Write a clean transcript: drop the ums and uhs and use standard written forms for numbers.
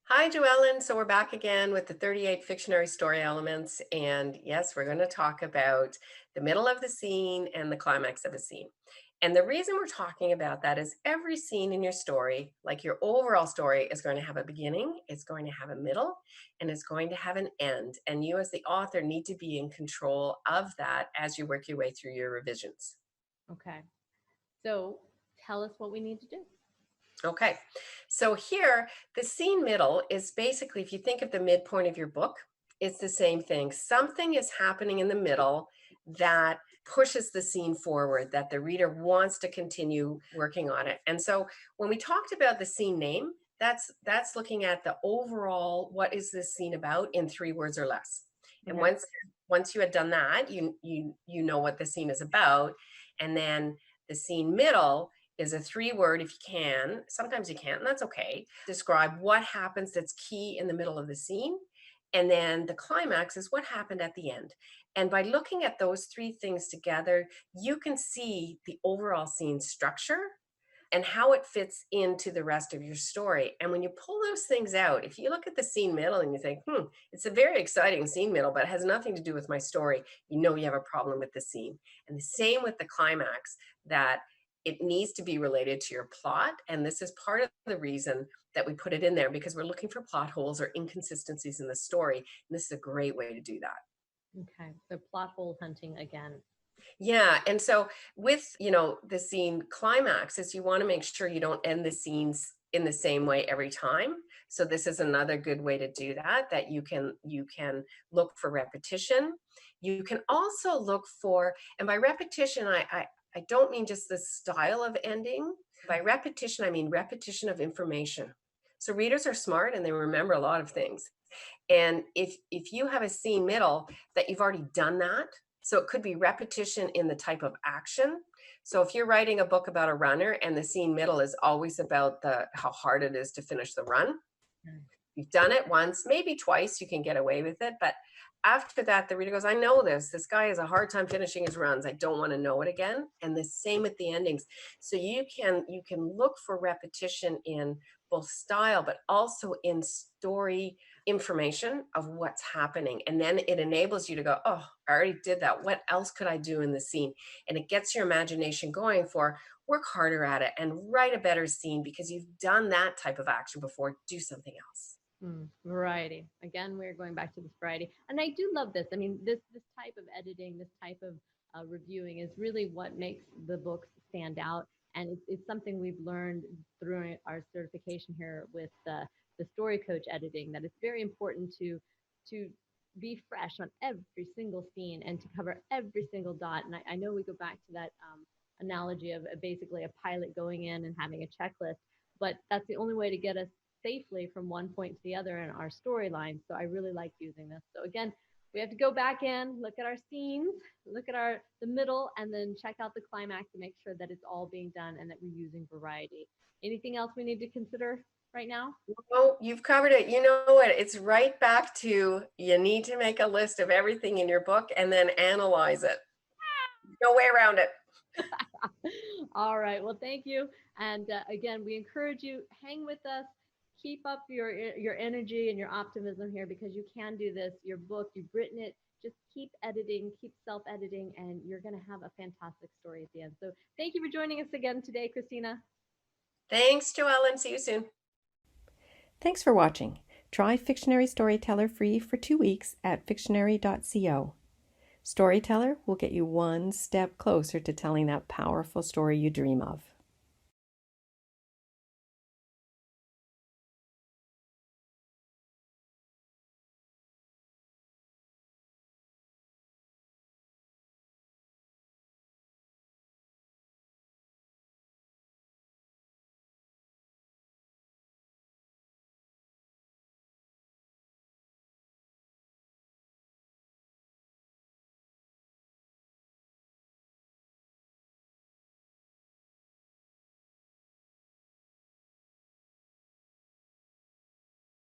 Hi, Joellen. So we're back again with the 38 fictionary story elements. And yes, we're going to talk about the middle of the scene and the climax of a scene. And the reason we're talking about that is every scene in your story, like your overall story, is going to have a beginning, it's going to have a middle, and it's going to have an end. And you, as the author, need to be in control of that as you work your way through your revisions. Okay. So tell us what we need to do. Okay, so here, the scene middle is basically, if you think of the midpoint of your book, it's the same thing. Something is happening in the middle that pushes the scene forward, that the reader wants to continue working on it. And so when we talked about the scene name, that's looking at the overall, what is this scene about in 3 words or less. And Okay. once you had done that, you know what the scene is about. And then the scene middle is a 3 word, if you can. Sometimes you can't, and that's okay. Describe what happens that's key in the middle of the scene. And then the climax is what happened at the end. And by looking at those three things together, you can see the overall scene structure and how it fits into the rest of your story. And when you pull those things out, if you look at the scene middle and you think, it's a very exciting scene middle, but it has nothing to do with my story, you know you have a problem with the scene. And the same with the climax, that it needs to be related to your plot. And this is part of the reason that we put it in there, because we're looking for plot holes or inconsistencies in the story. And this is a great way to do that. Okay. So plot hole hunting again. Yeah, and so with, the scene climax is you want to make sure you don't end the scenes in the same way every time. So this is another good way to do that, that you can look for repetition. You can also look for, and by repetition, I don't mean just the style of ending. By repetition, I mean repetition of information. So readers are smart and they remember a lot of things. And if you have a scene middle that you've already done that, so it could be repetition in the type of action. So if you're writing a book about a runner and the scene middle is always about the how hard it is to finish the run, Mm. you've done it once, maybe twice, you can get away with it. But after that, the reader goes, I know this. This guy has a hard time finishing his runs. I don't want to know it again. And the same with the endings. So you can look for repetition in both style, but also in story information of what's happening. And then it enables you to go, oh, I already did that. What else could I do in the scene? And it gets your imagination going for work harder at it and write a better scene because you've done that type of action before. Do something else. Variety. Again, we're going back to this variety, and I do love this. I mean, this type of editing, this type of reviewing, is really what makes the books stand out, and it's something we've learned through our certification here with the story coach editing. That it's very important to be fresh on every single scene and to cover every single dot. And I know we go back to that analogy of basically a pilot going in and having a checklist, but that's the only way to get us safely from one point to the other in our storyline. So I really like using this. So again, we have to go back in, look at our scenes, look at our the middle, and then check out the climax to make sure that it's all being done and that we're using variety. Anything else we need to consider right now? Oh, you've covered it. You know what? It's right back to you need to make a list of everything in your book and then analyze it. No way around it. All right. Well, thank you. And again, we encourage you hang with us. Keep up your energy and your optimism here because you can do this. Your book, you've written it. Just keep editing, keep self-editing, and you're going to have a fantastic story at the end. So thank you for joining us again today, Christina. Thanks, Joellen. See you soon. Thanks for watching. Try Fictionary Storyteller free for 2 weeks at fictionary.co. Storyteller will get you one step closer to telling that powerful story you dream of.